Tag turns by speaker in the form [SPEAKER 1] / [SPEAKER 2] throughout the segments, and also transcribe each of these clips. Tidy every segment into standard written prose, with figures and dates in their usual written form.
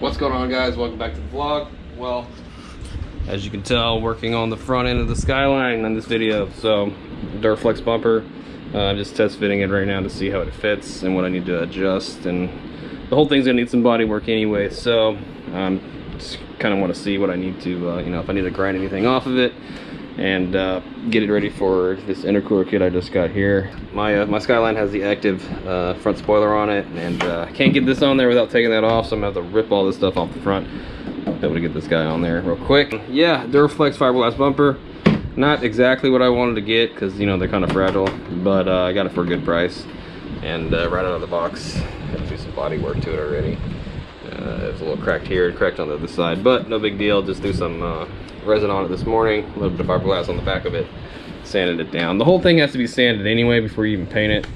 [SPEAKER 1] What's going on, guys? Welcome back to the vlog. Well, as you can tell, working on the front end of the Skyline in this video. So Duraflex bumper, I'm just test fitting it right now to see how it fits and what I need to adjust, and the whole thing's gonna need some body work anyway. So just kind of want to see what I need to you know, if I need to grind anything off of it and get it ready for this intercooler kit I just got here. My Skyline has the active front spoiler on it, and I can't get this on there without taking that off, so I'm gonna have to rip all this stuff off the front. Be able to get this guy on there real quick. Yeah, Duraflex fiberglass bumper. Not exactly what I wanted to get because, you know, they're kind of fragile, but I got it for a good price. And right out of the box, had to do some body work to it already. It's a little cracked here and cracked on the other side, but no big deal. Just do some resin on it this morning, a little bit of fiberglass on the back of it, sanded it down. The whole thing has to be sanded anyway before you even paint it.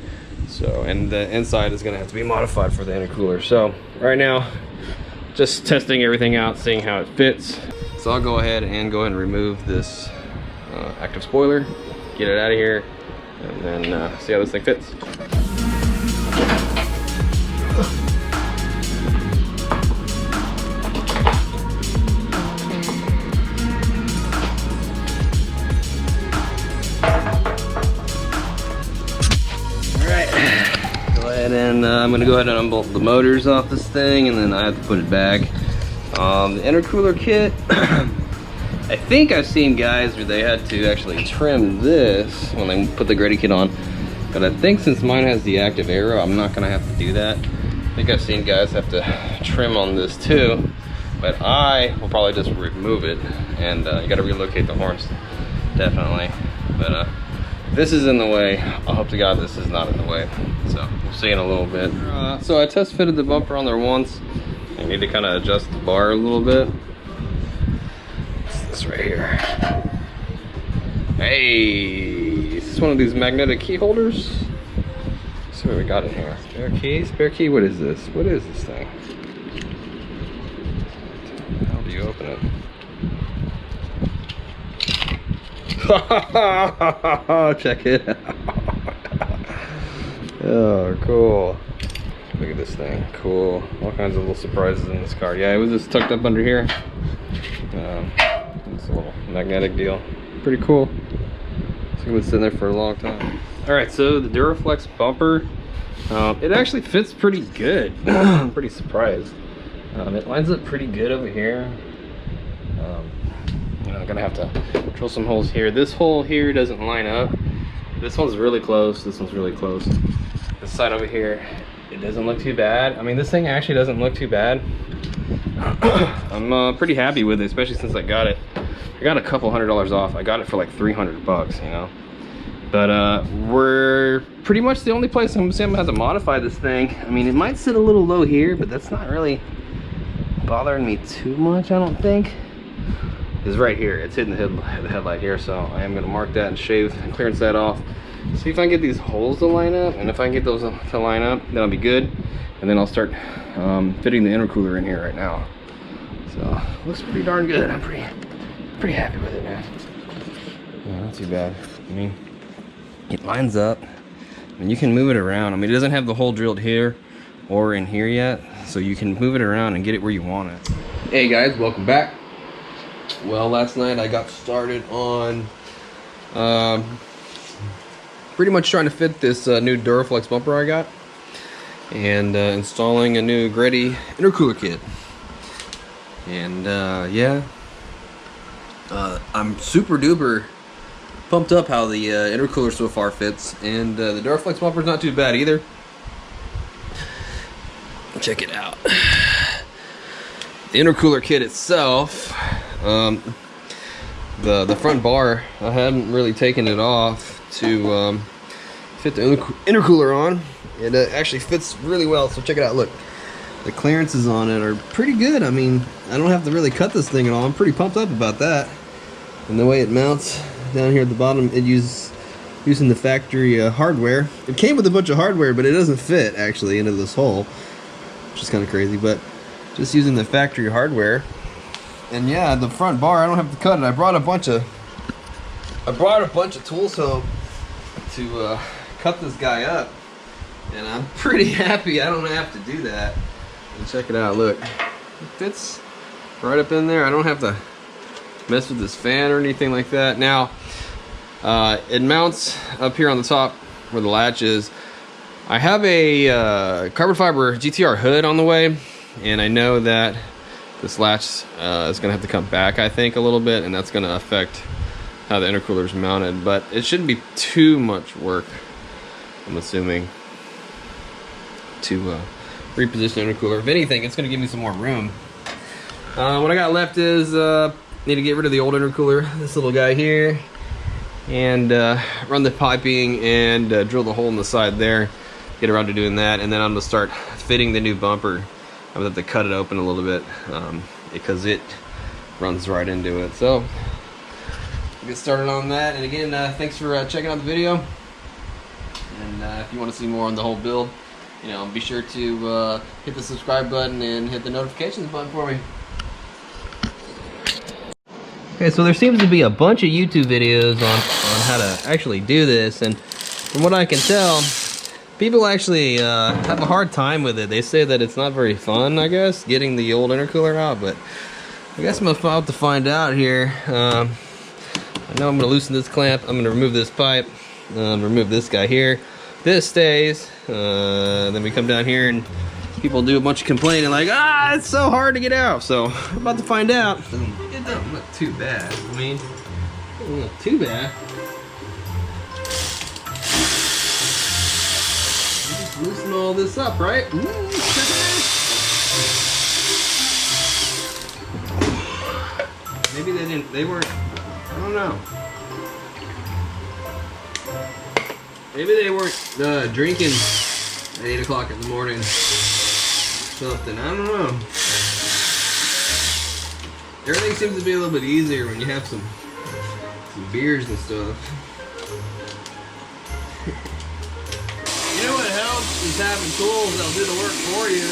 [SPEAKER 1] So, and the inside is gonna have to be modified for the intercooler. So right now, just testing everything out, seeing how it fits. So I'll go ahead and remove this active spoiler, get it out of here, and then see how this thing fits. And I'm going to go ahead and unbolt the motors off this thing, and then I have to put it back. The intercooler kit, I think I've seen guys where they had to actually trim this when they put the Gritty kit on, but I think since mine has the active arrow, I'm not going to have to do that. I think I've seen guys have to trim on this too, but I will probably just remove it, and you got to relocate the horns, definitely. But this is in the way. I hope to God this is not in the way. So we'll see in a little bit. So I test fitted the bumper on there once. I need to kind of adjust the bar a little bit. It's this right here. Hey, is this one of these magnetic key holders? Let's see what we got in here. Spare key, spare key. What is this? What is this thing? How do you open it? Check it out. Oh, cool. Look at this thing. Cool. All kinds of little surprises in this car. Yeah, it was just tucked up under here. It's a little magnetic deal. Pretty cool. It's been sitting there for a long time. Alright, so the Duraflex bumper, it actually fits pretty good. I'm pretty surprised. It lines up pretty good over here. I'm gonna have to drill some holes here. This hole here doesn't line up. This one's really close. This one's really close. This side over here, it doesn't look too bad. I mean, this thing actually doesn't look too bad. I'm pretty happy with it, especially since I got it. I got a couple $100s off. I got it for like 300 bucks, you know. But we're pretty much the only place I'm gonna have to modify this thing. I mean, it might sit a little low here, but that's not really bothering me too much, I don't think. Is right here. It's hitting the headlight here, so I am going to mark that and shave and clearance that off. See if I can get these holes to line up, and if I can get those to line up, then I'll be good. And then I'll start fitting the intercooler in here right now. So looks pretty darn good. I'm pretty happy with it, man. Yeah, not too bad. I mean, it lines up. I mean, you can move it around. I mean, it doesn't have the hole drilled here or in here yet, so you can move it around and get it where you want it. Hey guys, welcome back. Well, last night I got started on pretty much trying to fit this new Duraflex bumper I got, and installing a new Gritty intercooler kit. And yeah, I'm super duper pumped up how the intercooler so far fits, and the Duraflex bumper's not too bad either. Check it out. The intercooler kit itself, the front bar, I haven't really taken it off to fit the intercooler on. It actually fits really well, so check it out. Look, the clearances on it are pretty good. I mean, I don't have to really cut this thing at all. I'm pretty pumped up about that. And the way it mounts down here at the bottom, it using the factory hardware. It came with a bunch of hardware, but it doesn't fit actually into this hole, which is kind of crazy. But just using the factory hardware. And yeah, the front bar, I don't have to cut it. I brought a bunch of tools home to cut this guy up, and I'm pretty happy I don't have to do that. And check it out, look. It fits right up in there. I don't have to mess with this fan or anything like that. Now, it mounts up here on the top where the latch is. I have a carbon fiber GTR hood on the way, and I know that this latch is gonna have to come back, I think, a little bit, and that's gonna affect how the intercooler is mounted, but it shouldn't be too much work, I'm assuming, to reposition the intercooler. If anything, it's gonna give me some more room. What I got left is need to get rid of the old intercooler, this little guy here, and run the piping and drill the hole in the side there, get around to doing that, and then I'm gonna start fitting the new bumper. I'm gonna have to cut it open a little bit because it runs right into it. So get started on that. And again, thanks for checking out the video. And if you want to see more on the whole build, you know, be sure to hit the subscribe button and hit the notifications button for me. Okay, so there seems to be a bunch of YouTube videos on how to actually do this, and from what I can tell, people actually have a hard time with it. They say that it's not very fun, I guess, getting the old intercooler out, but I guess I'm about to find out here. I know I'm going to loosen this clamp, I'm going to remove this pipe, remove this guy here. This stays, then we come down here and people do a bunch of complaining like, it's so hard to get out. So I'm about to find out. It doesn't look too bad. I mean, it doesn't look too bad. Just loosen all this up, right? Maybe they weren't, I don't know. Maybe they weren't drinking at 8 o'clock in the morning. Something, I don't know. Everything seems to be a little bit easier when you have some beers and stuff. You know what helps is having tools that'll do the work for you.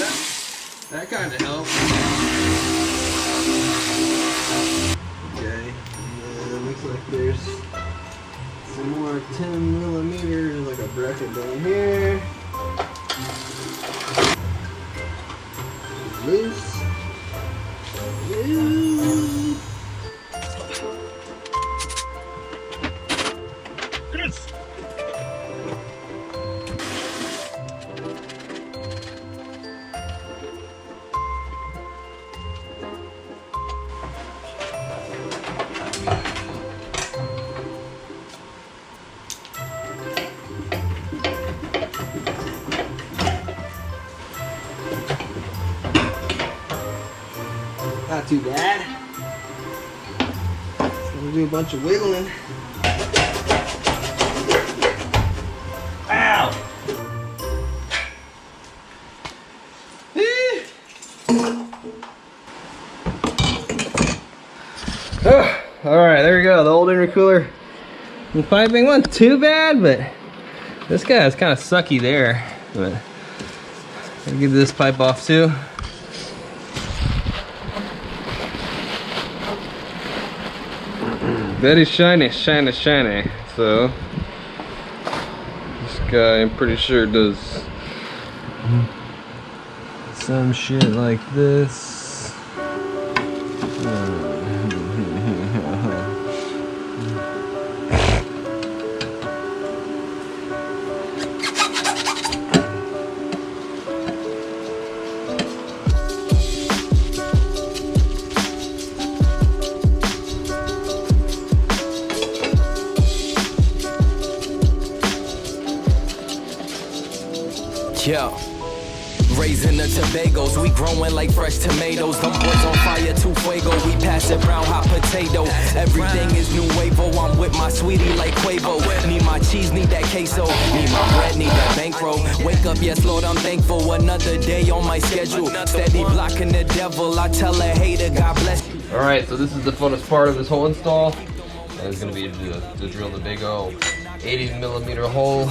[SPEAKER 1] That kind of helps. Okay, looks like there's some more 10 millimeters, like a bracket down here. Loose. Loose. Yes. Not too bad. So we'll do a bunch of wiggling. Ow! Alright, there we go. The old intercooler and piping wasn't too bad, but this guy is kind of sucky there. But I'll get this pipe off too. Very shiny, shiny, shiny. So this guy, I'm pretty sure, does some shit like this.
[SPEAKER 2] Yo, raising the Tobagos, we growing like fresh tomatoes. Them boys on fire, too fuego, we pass it round hot potato. Everything is nuevo, I'm with my sweetie like Quavo. Need my cheese, need that queso, need my bread, need that bankroll. Wake up, yes Lord, I'm thankful, another day on my schedule. Steady blocking the devil, I tell a hater, God bless you.
[SPEAKER 1] Alright, so this is the funnest part of this whole install. It's going to be to drill the big old 80mm hole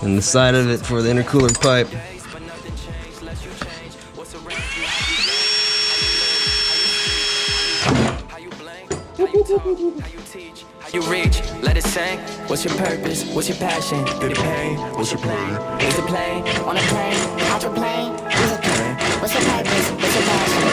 [SPEAKER 1] in the side of it for the intercooler pipe.
[SPEAKER 2] You reach, let it sing. What's your purpose? What's your passion? Through the pain, what's your plan? Is it plane? On a plane, out your plane. Is it plane? What's your purpose? What's your passion?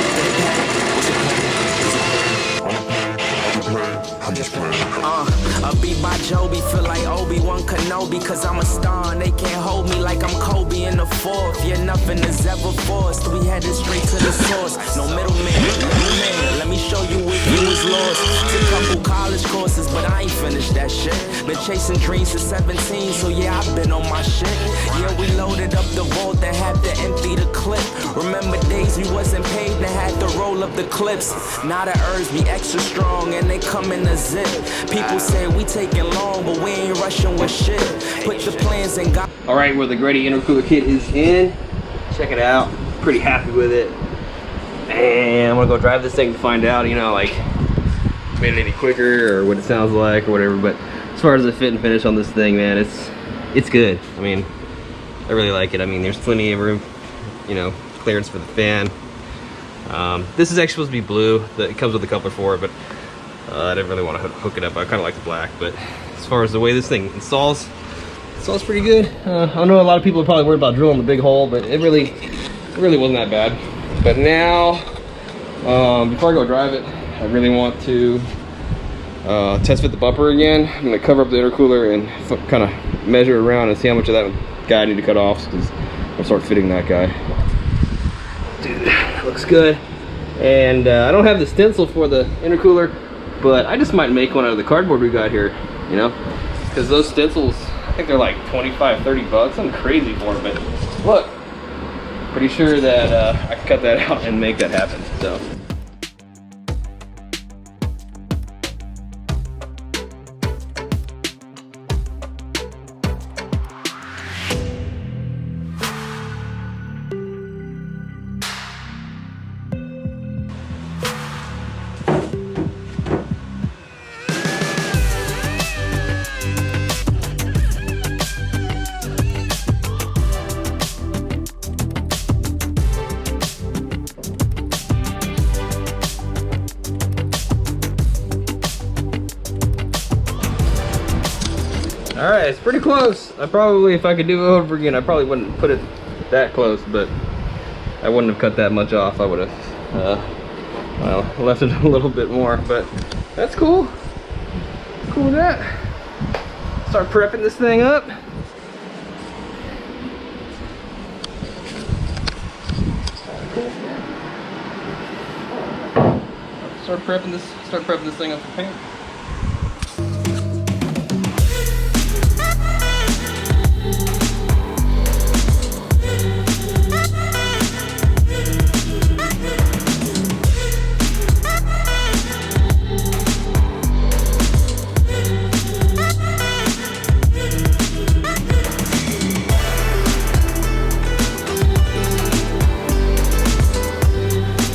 [SPEAKER 2] cause I'm a star and they can't hold me like I'm Kobe in the fourth. Yeah, nothing is ever forced. We headed straight to the source. No middleman. Let me show you if you was lost. Took a couple college courses, but I ain't finished that shit. Been chasing dreams since 17, so yeah, I've been on my shit. Yeah, we loaded up the vault and had to empty the clip. Remember days we wasn't paid and had to roll up the clips. Now the herbs be extra strong and they come in a zip. People say we taking long, but we ain't rushing with shit. Put the plans in God.
[SPEAKER 1] All right, well, the Grady intercooler kit is in. Check it out. Pretty happy with it. And I'm gonna go drive this thing to find out, you know, like, made it any quicker or what it sounds like or whatever. But as far as the fit and finish on this thing, man, it's good. I mean, I really like it. I mean, there's plenty of room, you know, clearance for the fan. This is actually supposed to be blue. It comes with a coupler for it, but I didn't really want to hook it up. I kind of like the black, but as far as the way this thing installs pretty good. I know a lot of people are probably worried about drilling the big hole, but it really wasn't that bad. But now, before I go drive it, I really want to test fit the bumper again. I'm going to cover up the intercooler and kind of measure it around and see how much of that guy I need to cut off, because I'll start fitting that guy. Dude, that looks good. And I don't have the stencil for the intercooler, but I just might make one out of the cardboard we got here, you know, because those stencils, I think they're like 25, 30 bucks. I'm crazy for them, but look, pretty sure that I can cut that out and make that happen. So. All right, it's pretty close. I probably, if I could do it over again, I probably wouldn't put it that close, but I wouldn't have cut that much off. I would have, well, left it a little bit more, but that's cool. Cool with that. Start prepping this thing up. Start prepping this thing up for paint.